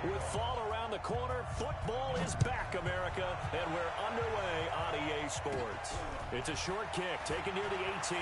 With fall around the corner, football is back, America, and we're underway on EA Sports. It's a short kick taken near the 18.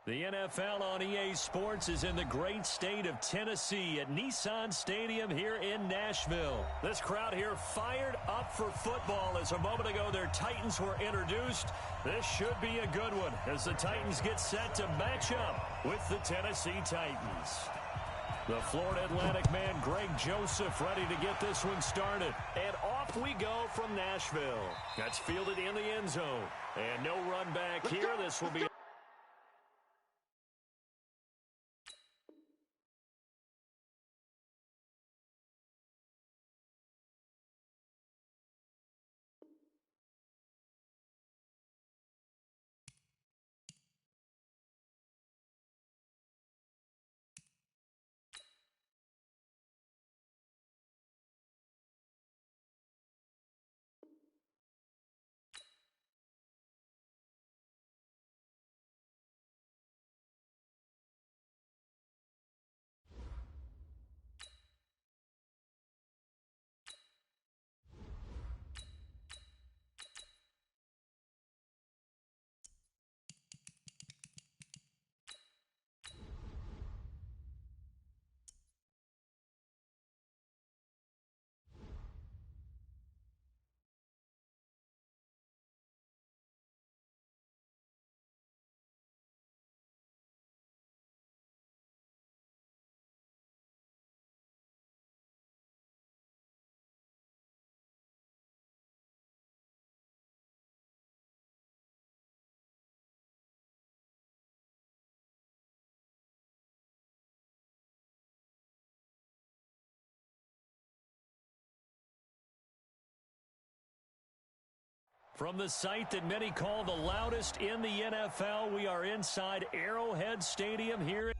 The NFL on EA Sports is in the great state of Tennessee at Nissan Stadium here in Nashville. This crowd here fired up for football as a moment ago their Titans were introduced. This should be a good one as the Titans get set to match up with the Tennessee Titans. The Florida Atlantic man, Greg Joseph, ready to get this one started. And off we go from Nashville. That's fielded in the end zone. And no run back here. This will be... From the site that many call the loudest in the NFL, we are inside Arrowhead Stadium here.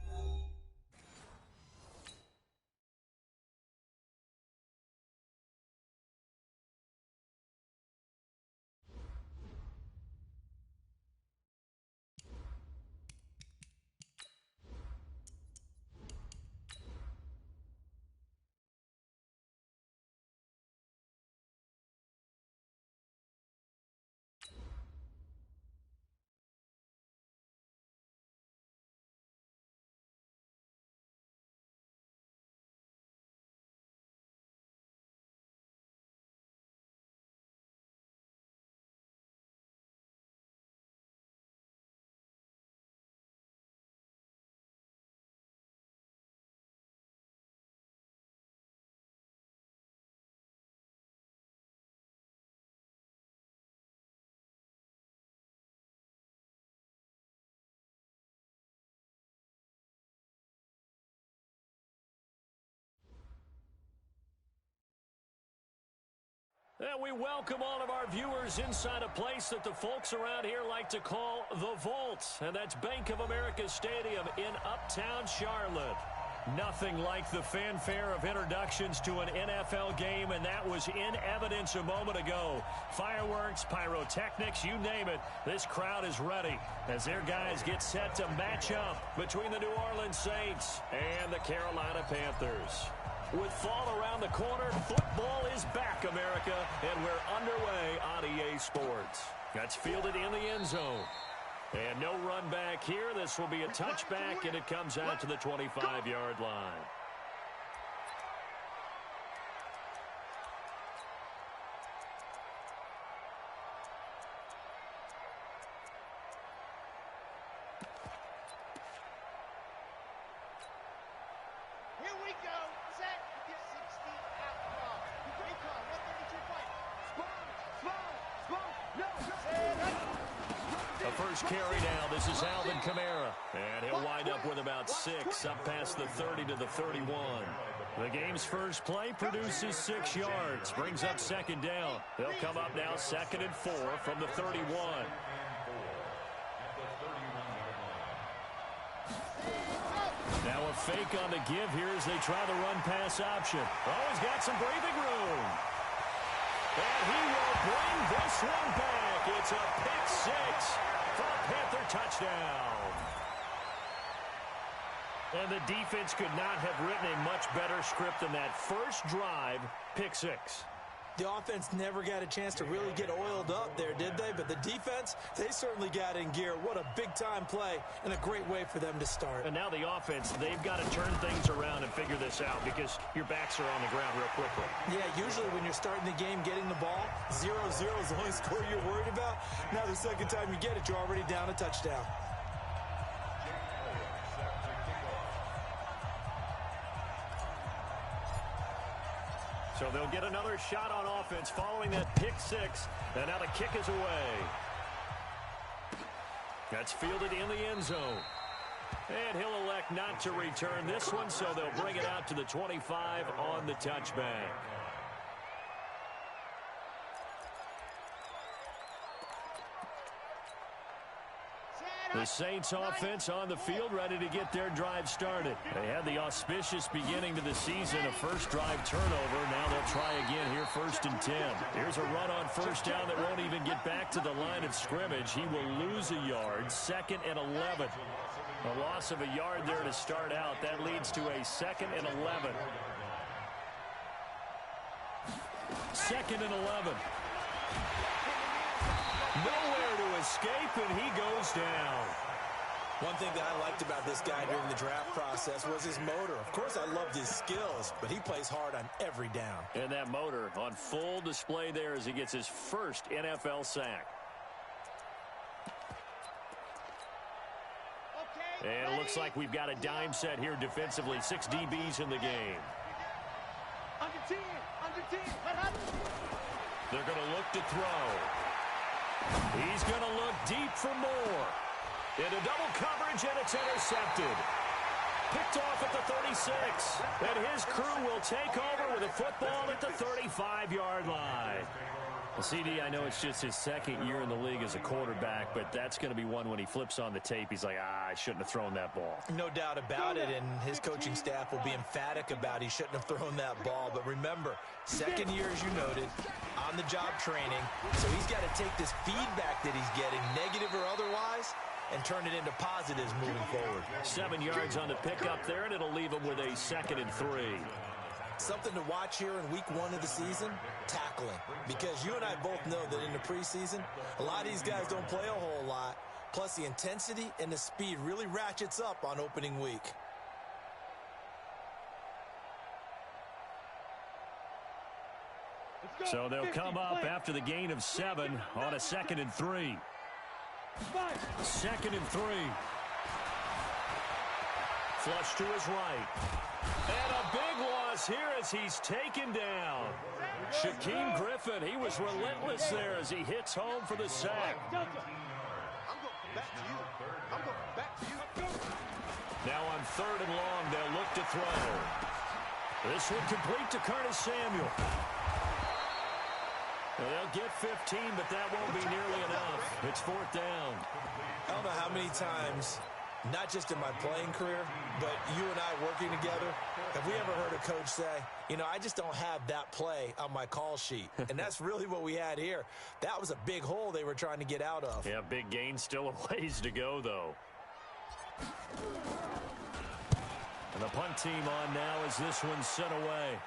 And we welcome all of our viewers inside a place that the folks around here like to call the Vault. And that's Bank of America Stadium in Uptown Charlotte. Nothing like the fanfare of introductions to an NFL game, and that was in evidence a moment ago. Fireworks, pyrotechnics, you name it. This crowd is ready as their guys get set to match up between the New Orleans Saints and the Carolina Panthers. With fall around the corner, football is back, America, and we're underway on EA Sports. That's fielded in the end zone. And no run back here. This will be a touchback, and it comes out to the 25-yard line. Here we go. Set. Get 60 out long. Recon, 132 point. No. The first carry now. This is Alvin Kamara. And he'll wind up with about 6 up past the 30 to the 31. The game's first play produces 6 yards. Brings up second down. They'll come up now 2nd and 4 from the 31. Now a fake on the give here as they try the run-pass option. Oh, he's got some breathing room. And he will bring this one back. It's a pick 6 for a Panther touchdown. And the defense could not have written a much better script than that first drive, pick 6. The offense never got a chance to really get oiled up there, did they? But the defense, they certainly got in gear. What a big-time play and a great way for them to start. And now the offense, they've got to turn things around and figure this out because your backs are on the ground real quickly. Yeah, usually when you're starting the game getting the ball, 0-0 is the only score you're worried about. Now the second time you get it, you're already down a touchdown. So they'll get another shot on offense following that pick six. And now the kick is away. That's fielded in the end zone. And he'll elect not to return this one, so they'll bring it out to the 25 on the touchback. The Saints offense on the field, ready to get their drive started. They had the auspicious beginning to the season, a first drive turnover. Now they'll try again here, 1st and 10. Here's a run on first down that won't even get back to the line of scrimmage. He will lose a yard, 2nd and 11. A loss of a yard there to start out. That leads to a 2nd and 11. 2nd and 11. Nowhere to escape, and he goes down. One thing that I liked about this guy during the draft process was his motor. Of course, I loved his skills, but he plays hard on every down. And that motor on full display there as he gets his first NFL sack. And it looks like we've got a dime set here defensively. 6 DBs in the game. Under 10. They're going to look to throw. He's going to look deep for more. Into double coverage, and it's intercepted. Picked off at the 36. And his crew will take over with a football at the 35-yard line. Well, CD, I know it's just his 2nd year in the league as a quarterback, but that's going to be one when he flips on the tape. He's like, I shouldn't have thrown that ball. No doubt about it, and his coaching staff will be emphatic about he shouldn't have thrown that ball. But remember, 2nd year, as you noted, on-the-job training. So he's got to take this feedback that he's getting, negative or otherwise, and turn it into positives moving forward. 7 yards on the pickup there, and it'll leave him with a 2nd and 3. Something to watch here in week 1 of the season, tackling. Because you and I both know that in the preseason, a lot of these guys don't play a whole lot. Plus, the intensity and the speed really ratchets up on opening week. So they'll come up after the gain of 7 on a 2nd and 3. 2nd and 3. Flush to his right. And a big loss here as he's taken down. Shaquem Griffin, he was relentless there as he hits home for the sack. Now on 3rd and long, they'll look to throw. This one complete to Curtis Samuel. Well, they'll get 15, but that won't be nearly enough. It's 4th down. I don't know how many times, not just in my playing career, but you and I working together, have we ever heard a coach say, you know, I just don't have that play on my call sheet. And that's really what we had here. That was a big hole they were trying to get out of. Yeah, big gain, still a ways to go, though. And the punt team on now as this one's sent away.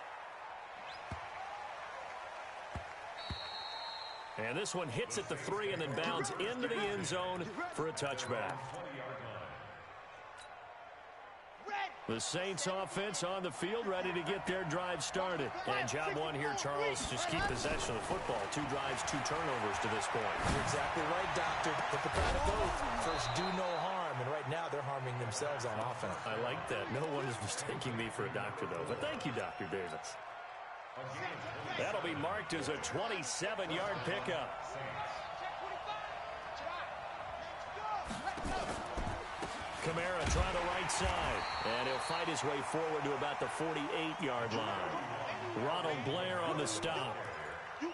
And this one hits at the 3 and then bounds into the end zone for a touchback. The Saints offense on the field, ready to get their drive started. And job one here, Charles, just keep possession of the football. 2 drives, 2 turnovers to this point. You're exactly right, Doctor. Hippocratic oath. First, do no harm. And right now, they're harming themselves on offense. I like that. No one is mistaking me for a doctor, though. But thank you, Dr. Davis. That'll be marked as a 27-yard pickup. Kamara trying the right side, and he'll fight his way forward to about the 48-yard line. Ronald Blair on the stop.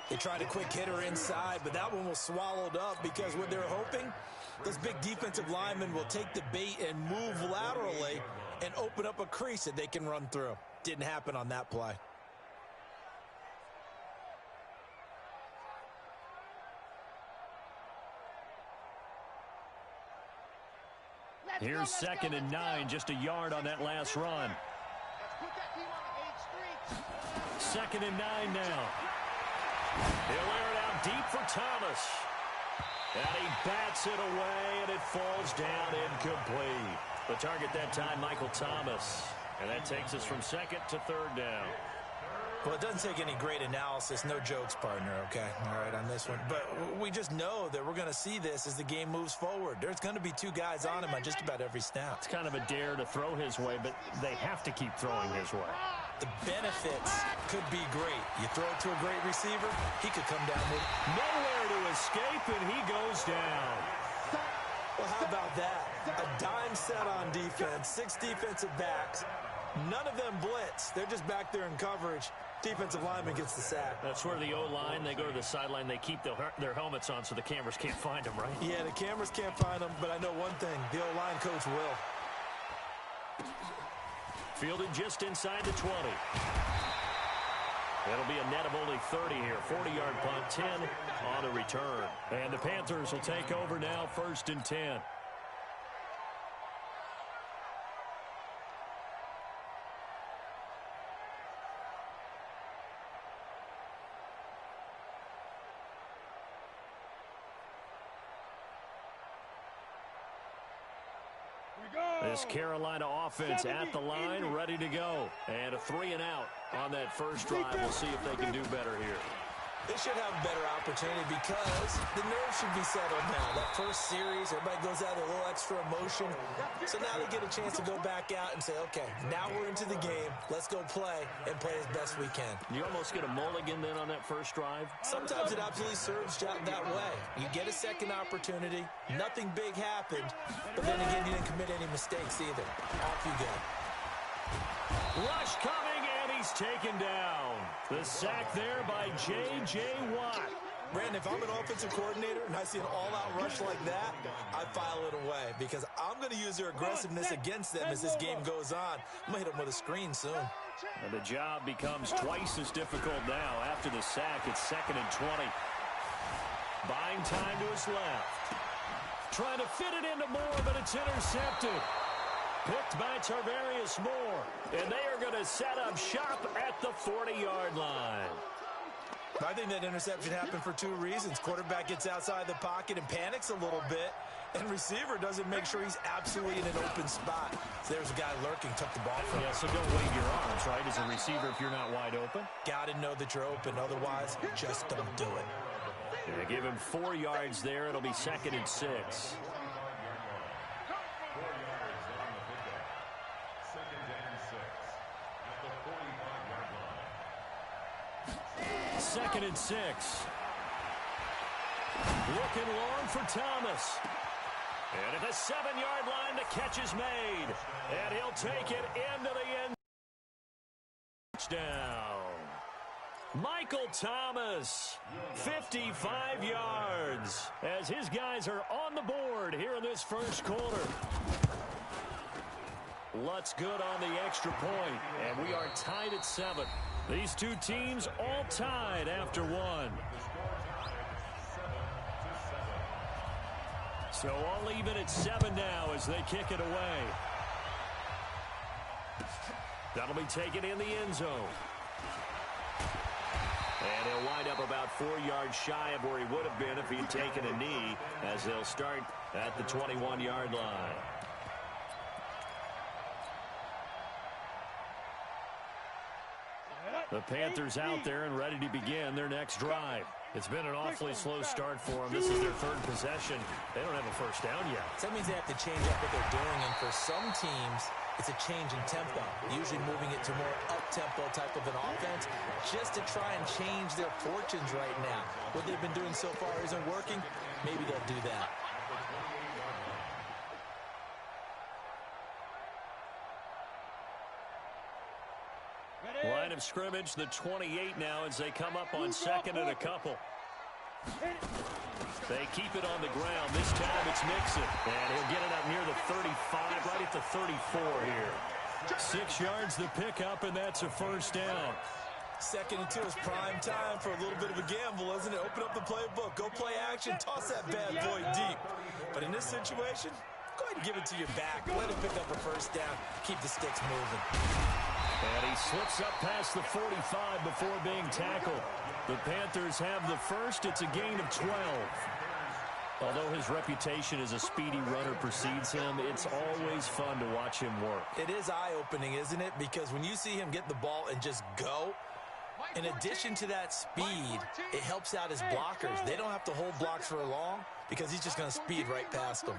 They tried a quick hitter inside, but that one was swallowed up because what they're hoping, this big defensive lineman will take the bait and move laterally and open up a crease that they can run through. Didn't happen on that play. Here's 2nd and 9, just a yard on that last run. 2nd and 9 now. He'll air it out deep for Thomas. And he bats it away, and it falls down incomplete. The target that time, Michael Thomas. And that takes us from second to third down. Well, it doesn't take any great analysis. No jokes, partner, okay? All right, on this one. But we just know that we're going to see this as the game moves forward. There's going to be two guys on him on just about every snap. It's kind of a dare to throw his way, but they have to keep throwing his way. The benefits could be great. You throw it to a great receiver, he could come down with nowhere to escape, and he goes down. Well, how about that? A dime set on defense, 6 defensive backs. None of them blitz. They're just back there in coverage. Defensive lineman gets the sack. That's where the O-line, they go to the sideline, they keep their helmets on so the cameras can't find them, right? Yeah, the cameras can't find them, but I know one thing. The O-line coach will. Fielded just inside the 20. It'll be a net of only 30 here. 40-yard punt, 10 on a return. And the Panthers will take over now, 1st and 10. This Carolina offense at the line, ready to go. And a 3-and-out on that first drive. We'll see if they can do better here. They should have a better opportunity because the nerves should be settled now. That first series, everybody goes out with a little extra emotion. So now they get a chance to go back out and say, okay, now we're into the game. Let's go play and play as best we can. You almost get a mulligan then on that first drive? Sometimes it absolutely serves that way. You get a second opportunity. Nothing big happened. But then again, you didn't commit any mistakes either. Off you go. Rush coming, and he's taken down. The sack there by J.J. Watt. Brandon, if I'm an offensive coordinator and I see an all-out rush like that, I file it away because I'm going to use their aggressiveness against them as this game goes on. I'm going to hit them with a screen soon. And the job becomes twice as difficult now. After the sack, it's 2nd and 20. Buying time to his left. Trying to fit it into Moore, but it's intercepted. Picked by Tarvarius Moore. And they are going to set up shop at the 40-yard line. I think that interception happened for 2 reasons. Quarterback gets outside the pocket and panics a little bit. And receiver doesn't make sure he's absolutely in an open spot. So there's a guy lurking, took the ball from him. Yeah, so don't wave your arms, right, as a receiver if you're not wide open. Got to know that you're open. Otherwise, just don't do it. Yeah, give him 4 yards there. It'll be 2nd and 6. 2nd and 6. Looking long for Thomas. And at the 7-yard line, the catch is made. And he'll take it into the end. Touchdown. Michael Thomas, 55 yards, as his guys are on the board here in this first quarter. Lutz good on the extra point, and we are tied at 7. These two teams all tied after 1. So all even at 7 now as they kick it away. That'll be taken in the end zone. And he'll wind up about 4 yards shy of where he would have been if he'd taken a knee, as they'll start at the 21-yard line. The Panthers out there and ready to begin their next drive. It's been an awfully slow start for them. This is their 3rd possession. They don't have a first down yet. So that means they have to change up what they're doing, and for some teams, it's a change in tempo, usually moving it to more up-tempo type of an offense just to try and change their fortunes right now. What they've been doing so far isn't working. Maybe they'll do that. Line of scrimmage, the 28 now as they come up on 2nd and a couple. They keep it on the ground. This time it's Mixon. And he'll get it up near the 35, right at the 34 here. 6 yards the pickup, and that's a first down. 2nd and 2 is prime time for a little bit of a gamble, isn't it? Open up the playbook, go play action, toss that bad boy deep. But in this situation, go ahead and give it to your back. Let him pick up a first down. Keep the sticks moving. And he slips up past the 45 before being tackled. The Panthers have the first. It's a gain of 12. Although his reputation as a speedy runner precedes him, it's always fun to watch him work. It is eye-opening, isn't it? Because when you see him get the ball and just go, in addition to that speed, it helps out his blockers. They don't have to hold blocks for long because he's just going to speed right past them.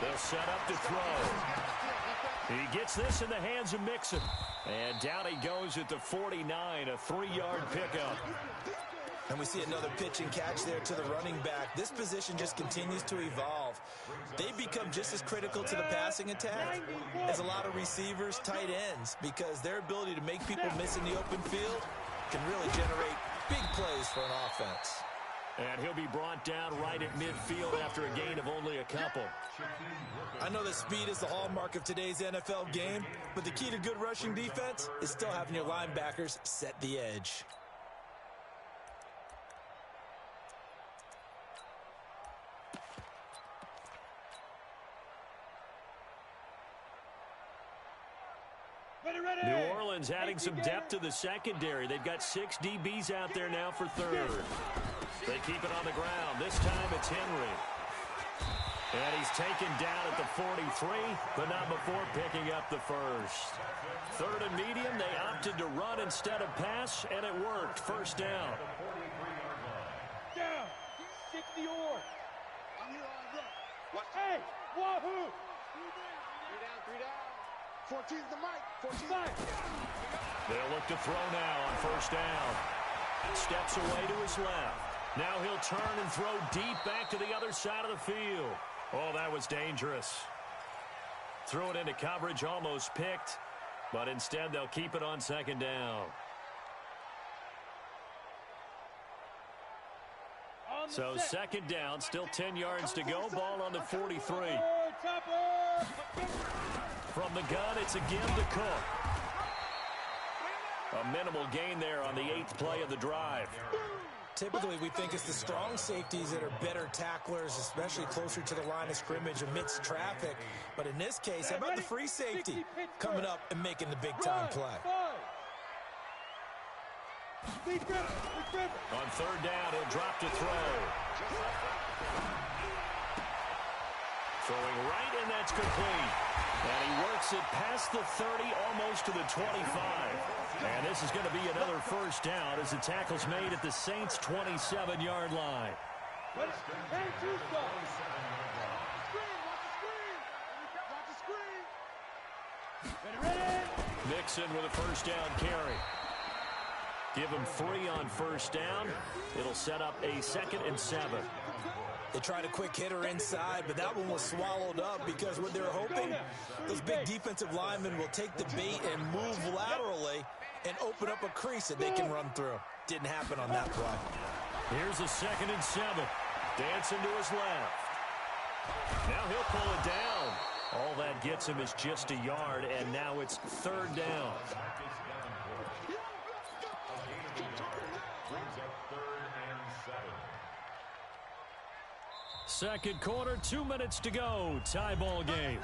They'll set up to throw. He gets this in the hands of Mixon. And down he goes at the 49, a 3-yard pickup. And we see another pitch and catch there to the running back. This position just continues to evolve. They become just as critical to the passing attack as a lot of receivers, tight ends, because their ability to make people miss in the open field can really generate big plays for an offense. And he'll be brought down right at midfield after a gain of only a couple. I know that speed is the hallmark of today's NFL game, but the key to good rushing defense is still having your linebackers set the edge. New Orleans adding some depth to the secondary. They've got 6 DBs out there now for third. They keep it on the ground. This time it's Henry. And he's taken down at the 43, but not before picking up the first. Third and medium, they opted to run instead of pass, and it worked. First down. Down. 60 or. Hey, wahoo! 3 down. 14's the mic. 14's the mic. They'll look to throw now on first down. Steps away to his left. Now he'll turn and throw deep back to the other side of the field. Oh, that was dangerous. Threw it into coverage, almost picked, but instead they'll keep it on second down. So second down, still 10 yards to go. Ball on the 43. From the gun, it's again to Cook. A minimal gain there on the 8th play of the drive. Typically, we think it's the strong safeties that are better tacklers, especially closer to the line of scrimmage amidst traffic. But in this case, how about the free safety coming up and making the big-time play? On third down, he'll drop to throw. Throwing right, and that's complete. And he works it past the 30, almost to the 25. And this is going to be another first down as the tackle's made at the Saints' 27-yard line. Mixon with a first down carry. Give him 3 on first down. It'll set up a 2nd and 7. They tried a quick hitter inside, but that one was swallowed up because what they're hoping, those big defensive linemen will take the bait and move laterally and open up a crease that they can run through. Didn't happen on that play. Here's a 2nd and 7. Dancing to his left. Now he'll pull it down. All that gets him is just a yard, and now it's third down. Second quarter, 2 minutes to go. Tie ball game.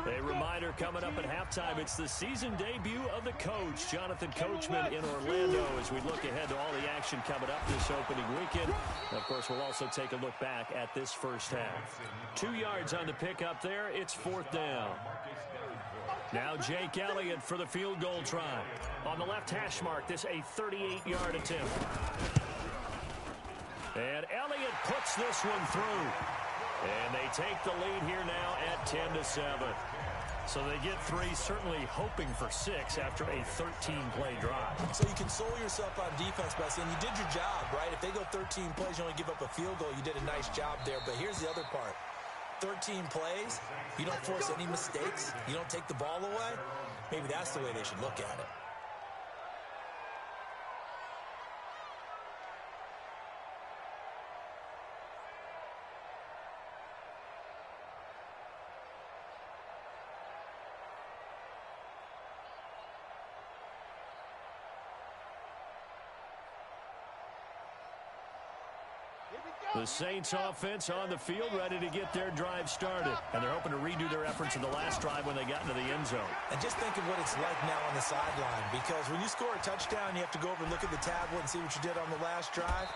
A reminder coming up at halftime, it's the season debut of the coach, Jonathan Coachman in Orlando, as we look ahead to all the action coming up this opening weekend. And of course, we'll also take a look back at this first half. 2 yards on the pickup there. It's fourth down. Now Jake Elliott for the field goal try. On the left hash mark, this a 38-yard attempt. And Elliott puts this one through. And they take the lead here now at 10-7. So they get 3, certainly hoping for 6 after a 13-play drive. So you console yourself on defense by saying you did your job, right? If they go 13 plays, you only give up a field goal, you did a nice job there. But here's the other part. 13 plays, you don't force any mistakes, you don't take the ball away. Maybe that's the way they should look at it. Here we The Saints offense on the field, ready to get their drive started. And they're hoping to redo their efforts in the last drive when they got into the end zone. And just think of what it's like now on the sideline, because when you score a touchdown, you have to go over and look at the tablet and see what you did on the last drive.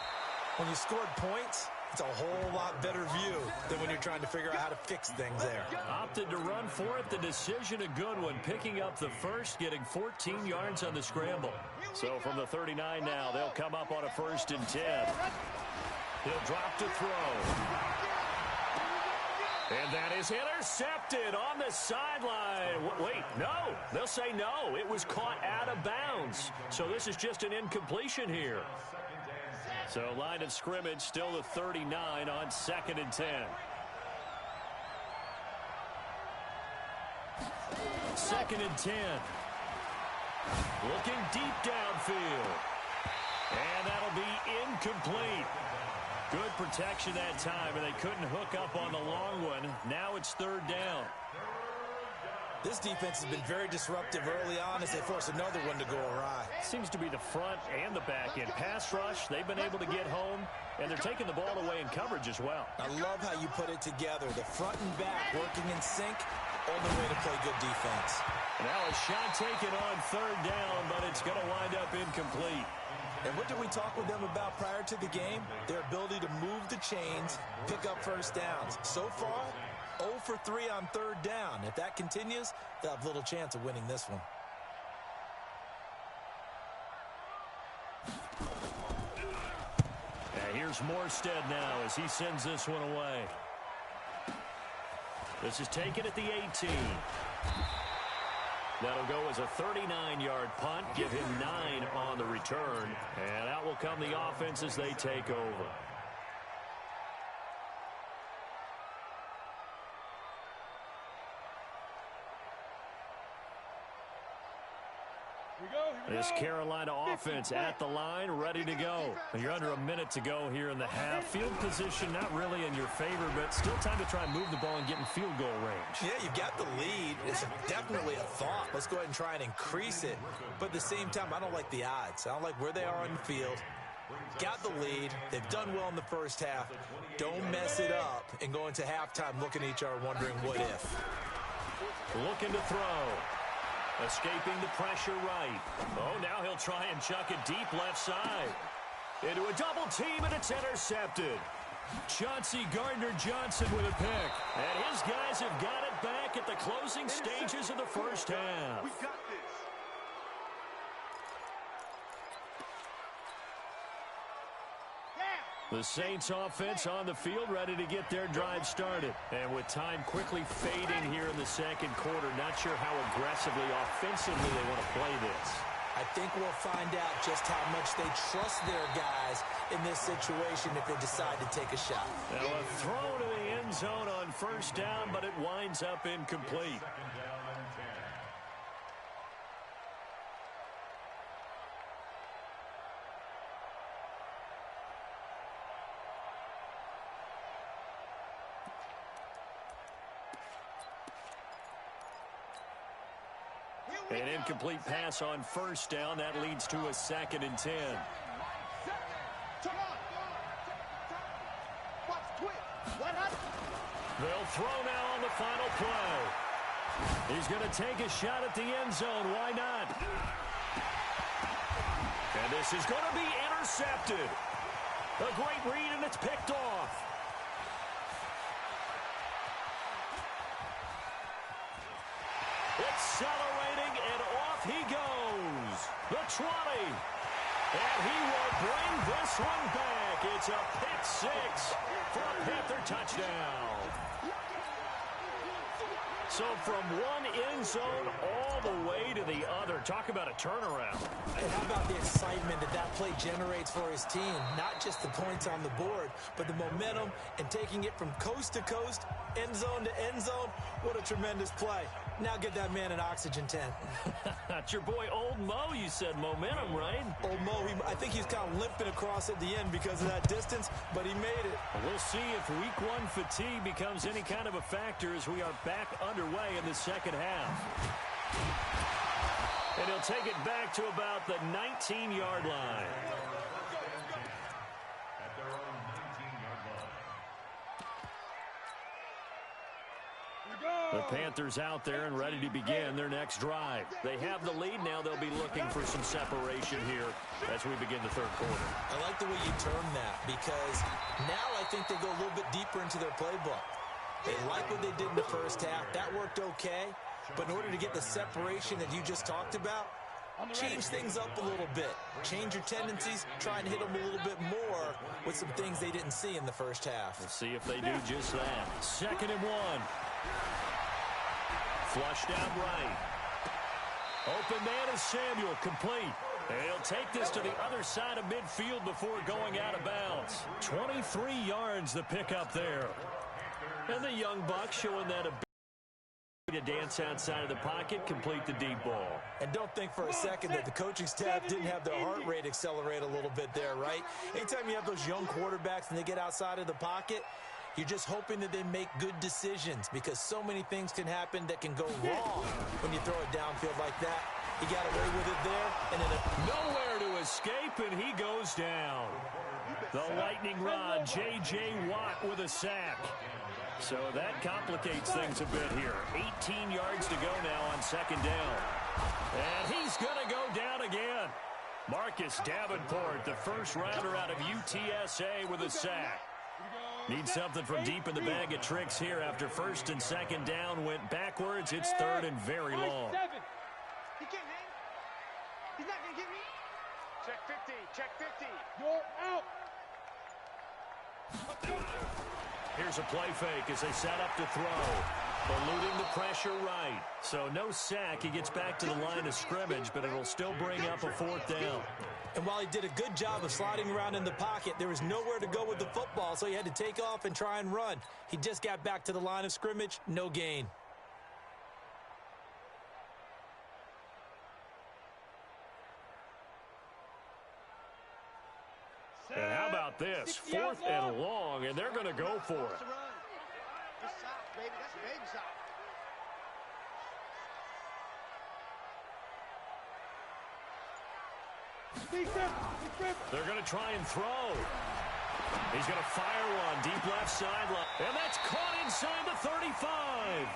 When you scored points, it's a whole lot better view than when you're trying to figure out how to fix things there. Opted to run for it. The decision a good one. Picking up the first, getting 14 yards on the scramble. So from the 39 now, they'll come up on a 1st and 10. He'll drop to throw. And that is intercepted on the sideline. Wait, no. They'll say no. It was caught out of bounds. So this is just an incompletion here. So line of scrimmage still the 39 on 2nd and 10. 2nd and 10. Looking deep downfield. And that'll be incomplete. Good protection that time, and they couldn't hook up on the long one. Now it's 3rd down. This defense has been very disruptive early on as they force another one to go awry. Seems to be the front and the back end. Pass rush, they've been able to get home, and they're taking the ball away in coverage as well. I love how you put it together. The front and back working in sync, only way to play good defense. Now a shot taken on 3rd down, but it's going to wind up incomplete. And what did we talk with them about prior to the game? Their ability to move the chains, pick up 1st downs. So far, 0 for 3 on 3rd down. If that continues, they'll have little chance of winning this one. And here's Morstead now as he sends this one away. This is taken at the 18. That'll go as a 39-yard punt, give him 9 on the return. And out will come the offense as they take over. This Carolina offense at the line, ready to go. You're under a minute to go here in the half. Field position not really in your favor, but still time to try and move the ball and get in field goal range. Yeah, you've got the lead. It's definitely a thought. Let's go ahead and try and increase it. But at the same time, I don't like the odds. I don't like where they are on the field. Got the lead. They've done well in the first half. Don't mess it up and go into halftime looking at each other wondering what if. Looking to throw. Escaping the pressure right. Oh, now he'll try and chuck it deep left side. Into a double team, and it's intercepted. Chauncey Gardner-Johnson with a pick. And his guys have got it back at the closing stages of the first half. We got this. The Saints offense on the field, ready to get their drive started. And with time quickly fading here in the 2nd quarter, not sure how aggressively, offensively they want to play this. I think we'll find out just how much they trust their guys in this situation if they decide to take a shot. Now a throw to the end zone on 1st down, but it winds up incomplete. An incomplete pass on 1st down. That leads to a 2nd and 10. They'll throw now on the final play. He's going to take a shot at the end zone. Why not? And this is going to be intercepted. A great read, and it's picked off. Accelerating, and off he goes. The 20. And he will bring this one back. It's a pick 6 for a Panther touchdown. So from one end zone all the way to the other. Talk about a turnaround. And how about the excitement that play generates for his team? Not just the points on the board, but the momentum and taking it from coast to coast, end zone to end zone. What a tremendous play. Now get that man an oxygen tent. That's your boy Old Mo, you said. Momentum, right? Old Mo, I think he's kind of limping across at the end because of that distance, but he made it. We'll see if week 1 fatigue becomes any kind of a factor as we are back underway in the 2nd half. And he'll take it back to about the 19-yard line. The Panthers out there and ready to begin their next drive. They have the lead now. They'll be looking for some separation here as we begin the third quarter. I like the way you term that because now I think they go a little bit deeper into their playbook. They like what they did in the first half. That worked okay. But in order to get the separation that you just talked about, change things up a little bit. Change your tendencies. Try and hit them a little bit more with some things they didn't see in the first half. We'll see if they do just that. 2nd and 1. Flushed out right. Open man is Samuel, complete. And he'll take this to the other side of midfield before going out of bounds. 23 yards the pickup there. And the young buck showing that ability to dance outside of the pocket, complete the deep ball. And don't think for a second that the coaching staff didn't have their heart rate accelerate a little bit there, right? Anytime you have those young quarterbacks and they get outside of the pocket, you're just hoping that they make good decisions because so many things can happen that can go wrong when you throw it downfield like that. He got away with it there. And then nowhere to escape, and he goes down. The lightning rod, J.J. Watt with a sack. So that complicates things a bit here. 18 yards to go now on 2nd down. And he's going to go down again. Marcus Davenport, the first rounder out of UTSA with a sack. Needs something from deep in the bag of tricks here after 1st and 2nd down went backwards. It's 3rd and very long. He can't hang. He's not going to get me. Check 50. Check 50. You're out. Here's a play fake as they set up to throw. Eluding the pressure right. So no sack. He gets back to the line of scrimmage, but it'll still bring up a 4th down. And while he did a good job of sliding around in the pocket, there was nowhere to go with the football, so he had to take off and try and run. He just got back to the line of scrimmage, no gain. And how about this? 4th and long, and they're going to go for it. That's soft, baby. That's big soft. They're going to try and throw. He's going to fire one deep left sideline. And that's caught inside the 35.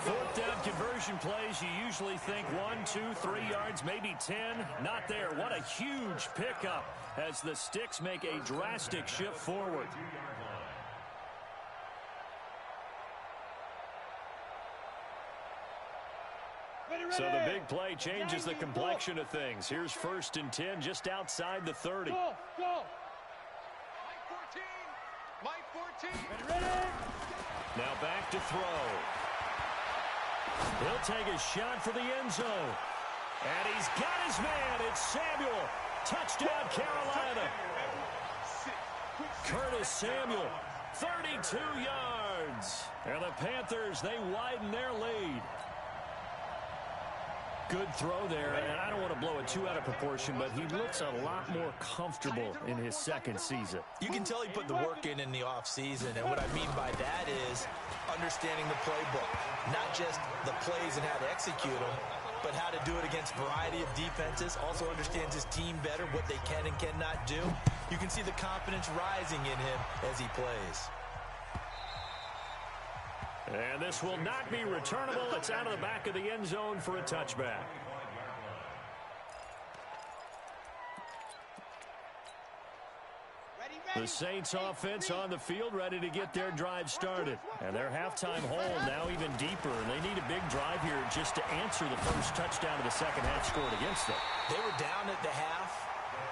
4th down conversion plays, you usually think 1, 2, 3 yards, maybe 10. Not there. What a huge pickup as the Sticks make a drastic shift forward. So the big play changes the complexion of things. Here's 1st and 10 just outside the 30. Go. Mike 14. Now back to throw. He'll take a shot for the end zone. And he's got his man. It's Samuel. Touchdown, Carolina. Curtis Samuel, 32 yards. And the Panthers, they widen their lead. Good throw there, and I don't want to blow it too out of proportion, but he looks a lot more comfortable in his 2nd season. You can tell he put the work in the offseason, and what I mean by that is understanding the playbook. Not just the plays and how to execute them, but how to do it against a variety of defenses. Also understands his team better, what they can and cannot do. You can see the confidence rising in him as he plays. And this will not be returnable. It's out of the back of the end zone for a touchback. The Saints offense on the field ready to get their drive started. And their halftime hole now even deeper. And they need a big drive here just to answer the first touchdown of the 2nd half scored against them. They were down at the half.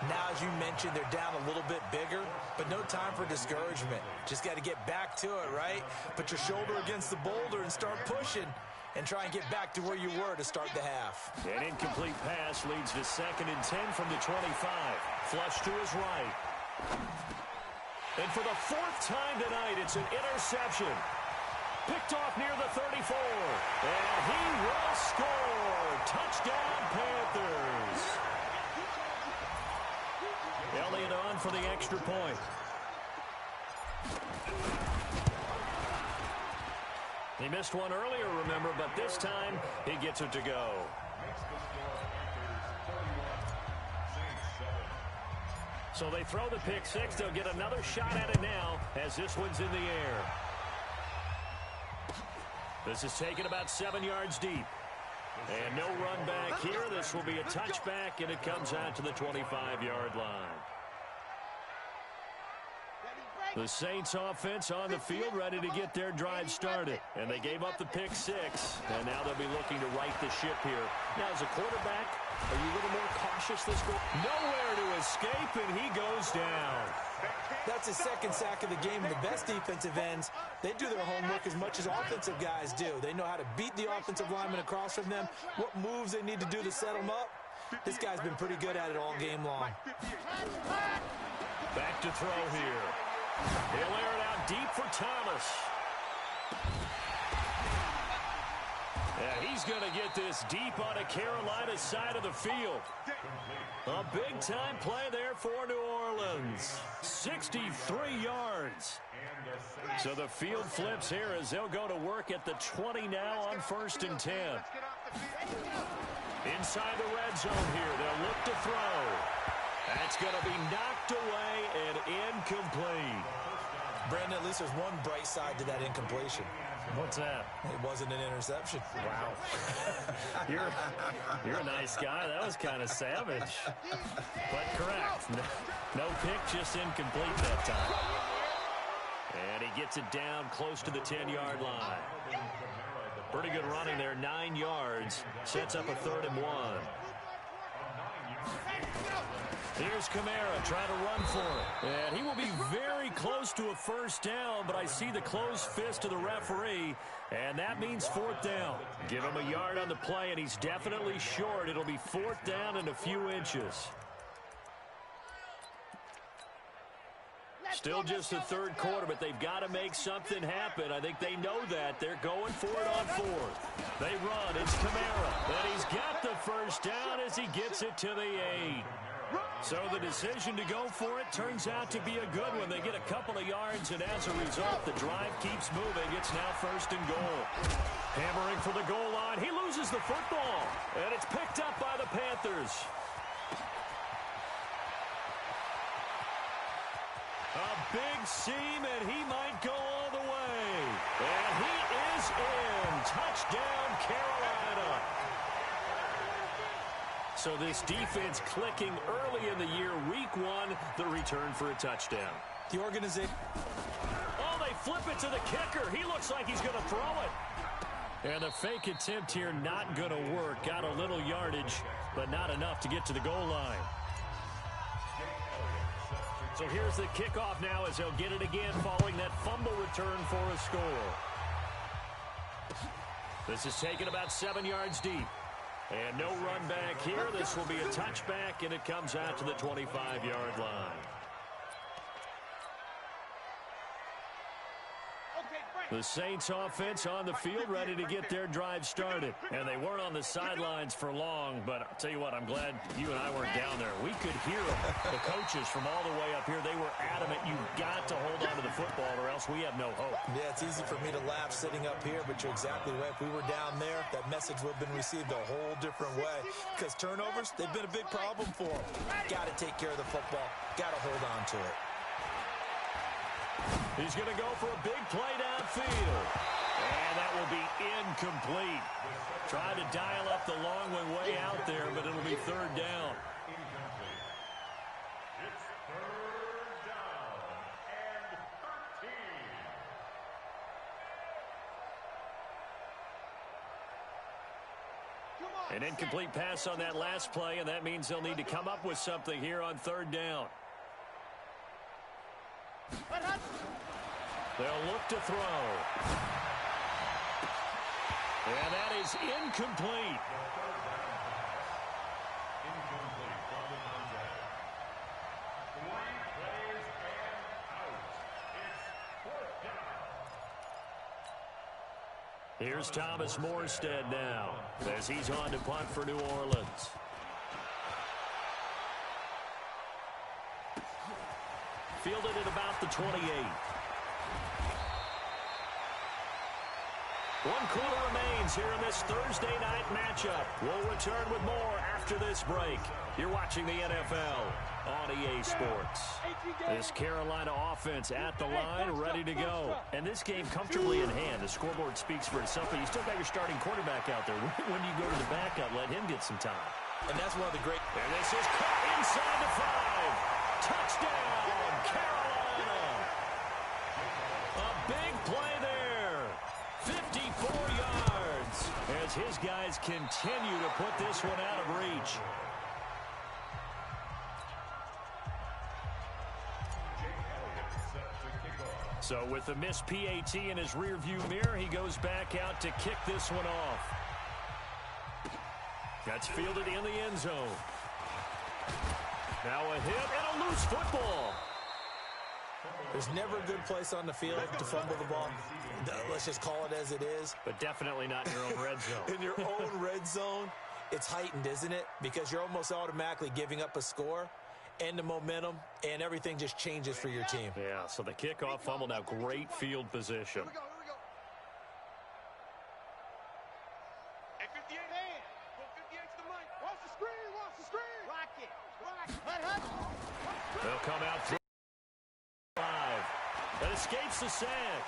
Now, as you mentioned, they're down a little bit bigger, but no time for discouragement. Just got to get back to it, right? Put your shoulder against the boulder and start pushing and try and get back to where you were to start the half. An incomplete pass leads to 2nd and 10 from the 25. Flush to his right. And for the 4th time tonight, it's an interception. Picked off near the 34. And he will score. Touchdown, Panthers. Elliott on for the extra point. He missed one earlier, remember, but this time he gets it to go. So they throw the pick six. They'll get another shot at it now as this one's in the air. This is taken about 7 yards deep. And no run back here. This will be a touchback, and it comes out to the 25-yard line. The Saints offense on the field ready to get their drive started. And they gave up the pick six. And now they'll be looking to right the ship here. Now, as a quarterback, are you a little more cautious this goal? Nowhere to escape, and he goes down. That's his second sack of the game. And the best defensive ends, they do their homework as much as offensive guys do. They know how to beat the offensive lineman across from them, what moves they need to do to set them up. This guy's been pretty good at it all game long. Back to throw here. He'll air it out deep for Thomas. Yeah, he's going to get this deep on a Carolina side of the field. A big-time play there for New Orleans. 63 yards. So the field flips here as they'll go to work at the 20 now on 1st and 10. Inside the red zone here, they'll look to throw. That's going to be knocked away and incomplete. Brandon, at least there's one bright side to that incompletion. What's that? It wasn't an interception. Wow. You're a nice guy. That was kind of savage. But correct. No pick, just incomplete that time. And he gets it down close to the 10-yard line. Pretty good running there, 9 yards. Sets up a 3rd and 1. Here's Kamara trying to run for it. And he will be very close to a first down, but I see the closed fist of the referee, and that means 4th down. Give him a yard on the play, and he's definitely short. It'll be 4th down and a few inches. Still just the 3rd quarter, but they've got to make something happen. I think they know that. They're going for it on 4th. They run. It's Kamara. And he's got the first down as he gets it to the 8. So the decision to go for it turns out to be a good one. They get a couple of yards, and as a result, the drive keeps moving. It's now 1st and goal. Hammering for the goal line. He loses the football, and it's picked up by the Panthers. A big seam, and he might go all the way. And he is in. Touchdown, Carolina. So this defense clicking early in the year. Week 1, the return for a touchdown. The organization. Oh, they flip it to the kicker. He looks like he's going to throw it. And the fake attempt here not going to work. Got a little yardage, but not enough to get to the goal line. So here's the kickoff now as they'll get it again following that fumble return for a score. This is taken about 7 yards deep. And no run back here. This will be a touchback, and it comes out to the 25-yard line. The Saints offense on the field ready to get their drive started. And they weren't on the sidelines for long, but I'll tell you what, I'm glad you and I weren't down there. We could hear them. The coaches from all the way up here, they were adamant. You've got to hold on to the football or else we have no hope. Yeah, it's easy for me to laugh sitting up here, but you're exactly right. If we were down there, that message would have been received a whole different way. Because turnovers, they've been a big problem for them. Got to take care of the football. Got to hold on to it. He's going to go for a big play downfield. And that will be incomplete. Tried to dial up the long one way out there, but it'll be 3rd down. It's 3rd down and 13. An incomplete pass on that last play, and that means they'll need to come up with something here on 3rd down. They'll look to throw. And that is incomplete. Incomplete from the contact. 3 plays and out. It's 4th down. Here's Thomas Morstead now as he's on to punt for New Orleans. Fielded at about the 28. 1 quarter remains here in this Thursday night matchup. We'll return with more after this break. You're watching the NFL on EA Sports. This Carolina offense at the line, ready to go. And this game comfortably in hand. The scoreboard speaks for itself, but you still got your starting quarterback out there. When you go to the backup, let him get some time. And that's one of the great... And this is caught inside the 5. Touchdown, Carolina. A big play there. 54 yards as his guys continue to put this one out of reach. So with the missed PAT in his rearview mirror, he goes back out to kick this one off. That's fielded in the end zone. Now a hit and a loose football. There's never a good place on the field to fumble the ball. Let's just call it as it is. But definitely not in your own red zone. In your own red zone, it's heightened, isn't it? Because you're almost automatically giving up a score and the momentum, and everything just changes for your team. Yeah, so the kickoff fumble, now great field position. Here we go. Hey, 58. Go 58 to the mic. Watch the screen. Rock it. Hut. They'll come out through 5. That escapes the sack.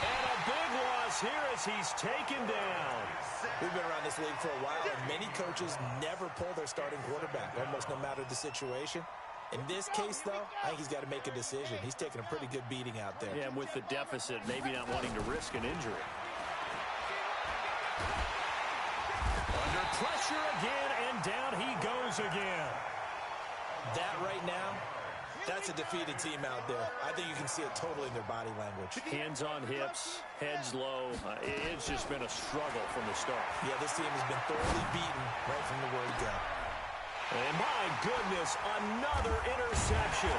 And a big loss here as he's taken down. We've been around this league for a while, and many coaches never pull their starting quarterback, almost no matter the situation. In this case, though, I think he's got to make a decision. He's taking a pretty good beating out there. Yeah, and with the deficit, maybe not wanting to risk an injury. Under pressure again, and down he goes again. That right now, that's a defeated team out there. I think you can see it totally in their body language. Hands on hips, heads low. It's just been a struggle from the start. Yeah, this team has been thoroughly beaten right from the word go. And my goodness, another interception.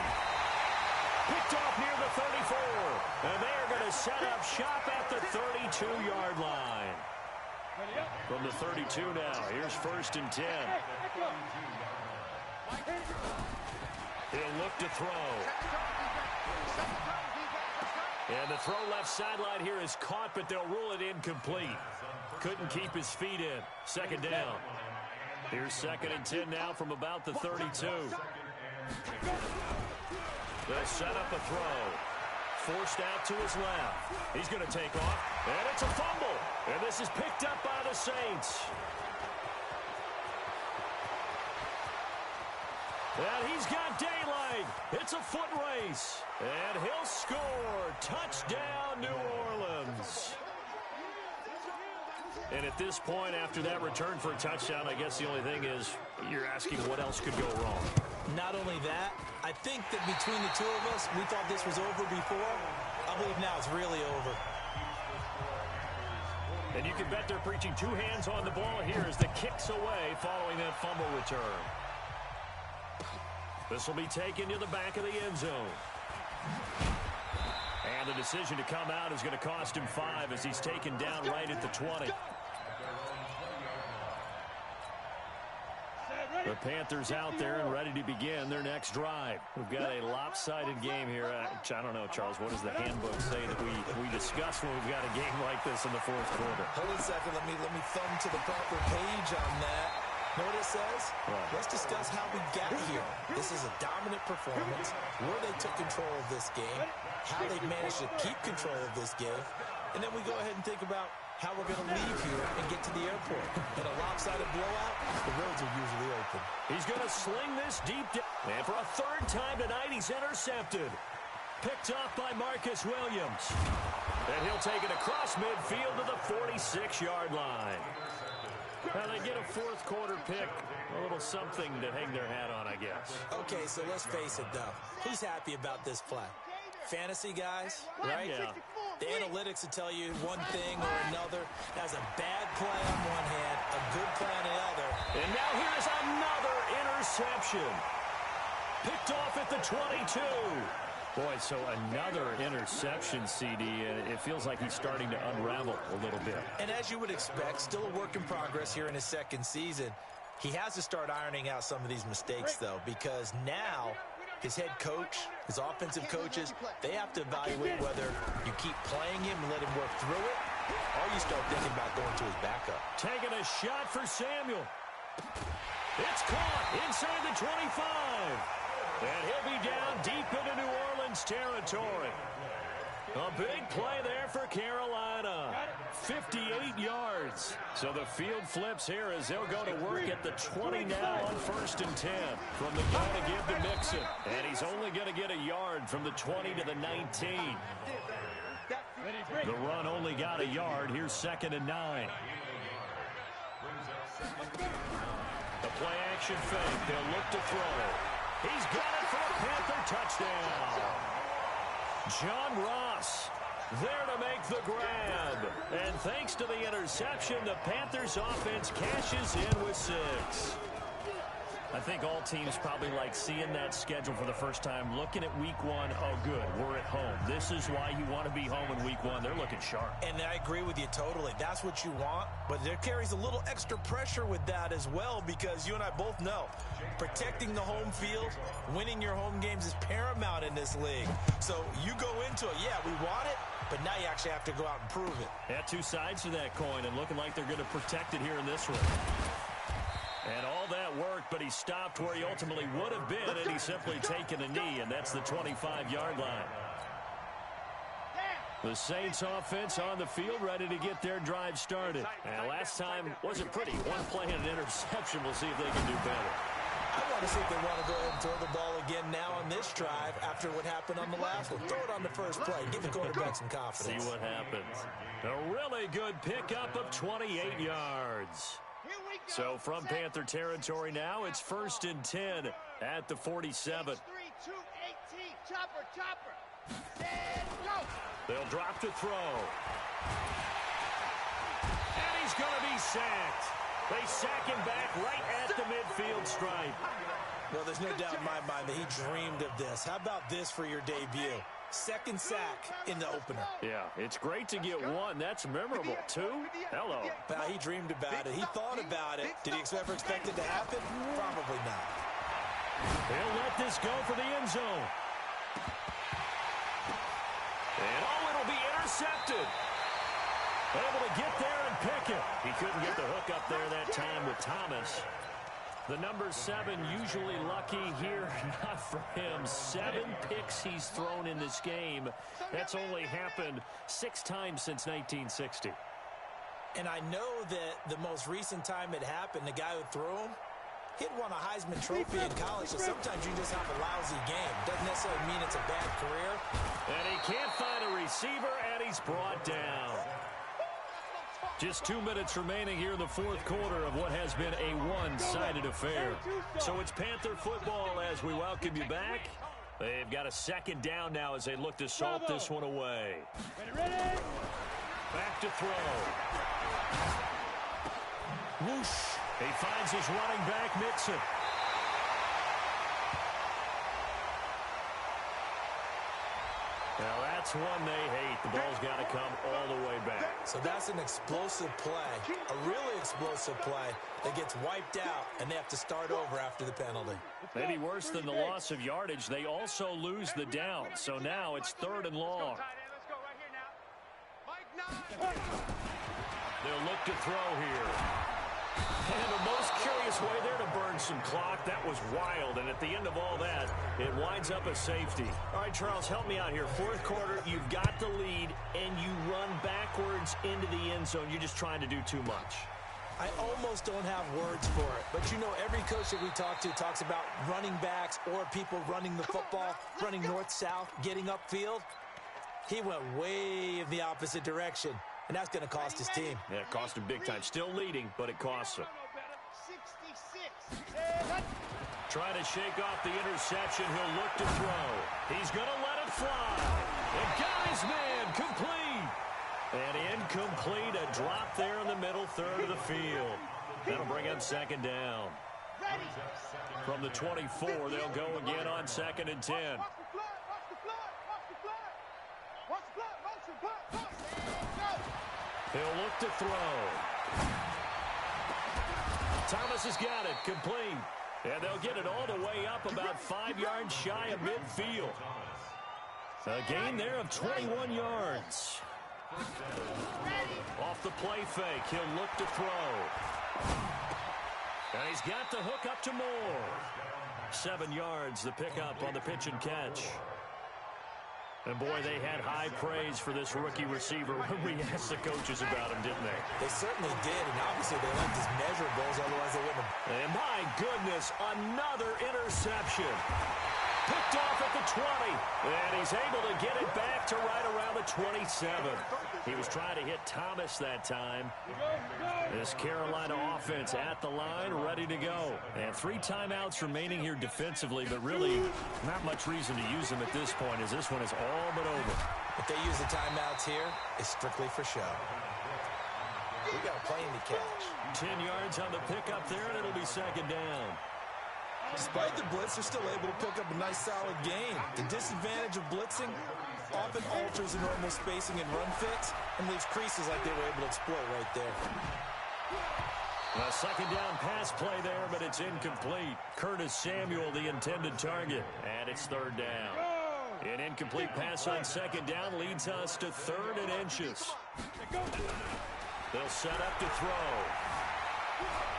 Picked off near the 34. And they are going to set up shop at the 32-yard line. From the 32 now, here's 1st and 10. He'll look to throw. And the throw left sideline here is caught, but they'll rule it incomplete. Couldn't keep his feet in. 2nd down. Here's 2nd and 10 now from about the 32. They'll set up a throw. Forced out to his left. He's going to take off, and it's a fumble. And this is picked up by the Saints. And he's got daylight. It's a foot race. And he'll score. Touchdown, New Orleans. And at this point, after that return for a touchdown, I guess the only thing is you're asking what else could go wrong. Not only that, I think that between the two of us, we thought this was over before. I believe now it's really over. And you can bet they're preaching 2 hands on the ball here as the kick's away following that fumble return. This will be taken to the back of the end zone. And the decision to come out is going to cost him 5 as he's taken down right at the 20. The Panthers out there and ready to begin their next drive. We've got a lopsided game here. I don't know, Charles, what does the handbook say that we discuss when we've got a game like this in the 4th quarter? Hold on a second. Let me thumb to the proper page on that. Know what it says? What? Let's discuss how we got here. This is a dominant performance, where they took control of this game, how they managed to keep control of this game, and then we go ahead and think about how we're going to leave here and get to the airport. In a lopsided blowout, the roads are usually open. He's going to sling this deep down. And for a 3rd time tonight, he's intercepted. Picked off by Marcus Williams. And he'll take it across midfield to the 46-yard line. Now they get a 4th quarter pick. A little something to hang their hat on, I guess. Okay, so let's face it, though. Who's happy about this play? Fantasy guys, right? Yeah. The analytics will tell you one thing or another. That's a bad play on one hand, a good play on the other. And now here's another interception. Picked off at the 22. Boy, so another interception, CD, and it feels like he's starting to unravel a little bit. And as you would expect, still a work in progress here in his 2nd season. He has to start ironing out some of these mistakes, though, because now his head coach, his offensive coaches, they have to evaluate whether you keep playing him and let him work through it, or you start thinking about going to his backup. Taking a shot for Samuel. It's caught inside the 25. And he'll be down deep into New Orleans territory. A big play there for Carolina. 58 yards. So the field flips here as they'll go to work at the 20 now on 1st and 10. From the guy to give to Mixon. And he's only going to get a yard from the 20 to the 19. The run only got a yard. Here's 2nd and 9. The play action fake. They'll look to throw. He's got it for a Panther touchdown. John Ross there to make the grab. And thanks to the interception, the Panthers offense cashes in with 6. I think all teams probably like seeing that schedule for the first time, looking at week 1. Oh, good, we're at home. This is why you want to be home in week 1. They're looking sharp. And I agree with you totally. That's what you want, but there carries a little extra pressure with that as well, because you and I both know protecting the home field, winning your home games is paramount in this league. So you go into it, yeah, we want it, but now you actually have to go out and prove it. Yeah, 2 sides to that coin, and looking like they're going to protect it here in this one. And all that worked, but he stopped where he ultimately would have been, and he's simply taken a knee, and that's the 25-yard line. The Saints offense on the field, ready to get their drive started. And last time wasn't pretty. 1 play and an interception. We'll see if they can do better. I want to see if they want to go ahead and throw the ball again now on this drive after what happened on the last one. Throw it on the first play. Give the quarterback some confidence. See what happens. A really good pickup of 28 yards. So from Panther territory now, it's 1st and 10 at the 47. 3-2-18. Chopper. And go. They'll drop to throw. And he's going to be sacked. They sack him back right at the midfield stripe. Well, there's no doubt in my mind that he dreamed of this. How about this for your debut? 2nd sack in the opener. Yeah, it's great to get 1. That's memorable. 2? Hello. Well, he dreamed about it. He thought about it. Did he ever expect it to happen? Probably not. He'll let this go for the end zone. And it'll be intercepted. Able to get there and pick it. He couldn't get the hook up there that time with Thomas. The number 7 usually lucky here, not for him. 7 picks he's thrown in this game. That's only happened 6 times since 1960. And I know that the most recent time it happened, the guy who threw him, he'd won a Heisman Trophy in college, so sometimes you just have a lousy game. Doesn't necessarily mean it's a bad career. And he can't find a receiver, and he's brought down. Just 2 minutes remaining here in the 4th quarter of what has been a one-sided affair. So it's Panther football as we welcome you back. They've got a 2nd down now as they look to salt this one away. Back to throw. Whoosh. He finds his running back, Mixon. Now that's one they hate. The ball's got to come all the way back. So that's an explosive play, a really explosive play that gets wiped out, and they have to start over after the penalty. Maybe worse than the loss of yardage, they also lose the down. So now it's 3rd and long. They'll look to throw here. And the most curious way there to burn some clock. That was wild, and at the end of all that, it winds up a safety. All right, Charles, help me out here. 4th quarter, you've got the lead, and you run backwards into the end zone. You're just trying to do too much. I almost don't have words for it, but you know every coach that we talk to talks about running backs or people running the football, running north-south, getting upfield. He went way in the opposite direction. And that's going to cost his team. Yeah, it cost him big time. Still leading, but it costs him. 66. Trying to shake off the interception. He'll look to throw. He's going to let it fly. And guy's man, complete. And incomplete. A drop there in the middle third of the field. That'll bring up 2nd down. From the 24, they'll go again on 2nd and 10. He'll look to throw. Thomas has got it, complete. And they'll get it all the way up about 5 yards shy of midfield. A gain there of 21 yards. Off off the play fake. He'll look to throw. And he's got the hook up to Moore. 7 yards, the pickup on the pitch and catch. And, boy, they had high praise for this rookie receiver when we asked the coaches about him, didn't they? They certainly did, and obviously they liked his measurables, otherwise they wouldn't have. And, my goodness, another interception. Picked off at the 20, and he's able to get it back to right around the 27. He was trying to hit Thomas that time. This Carolina offense at the line, ready to go. And 3 timeouts remaining here defensively, but really not much reason to use them at this point, as this one is all but over. If they use the timeouts here, it's strictly for show. We got a plane to catch. 10 yards on the pickup there, and it'll be second down. Despite the blitz, they're still able to pick up a nice, solid gain. The disadvantage of blitzing often alters the normal spacing and run fits and leaves creases like they were able to exploit right there. A second down pass play there, but it's incomplete. Curtis Samuel, the intended target, and it's third down. An incomplete pass on second down leads us to 3rd and inches. They'll set up to throw.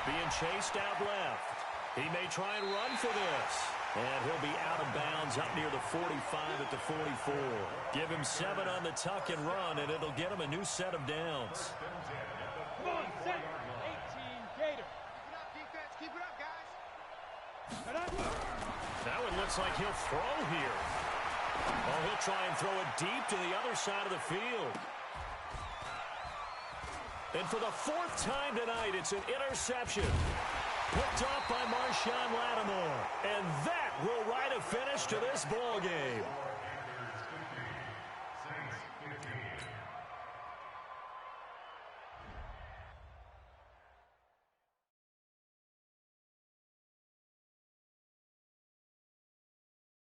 Being chased out left. He may try and run for this. And he'll be out of bounds up near the 45 at the 44. Give him 7 on the tuck and run, and it'll get him a new set of downs. Come on, set. 18 Gator. Keep it up, defense. Keep it up, guys. Now it looks like he'll throw here. Oh, he'll try and throw it deep to the other side of the field. And for the 4th time tonight, it's an interception. Picked off by Marshawn Lattimore. And that will write a finish to this ball game.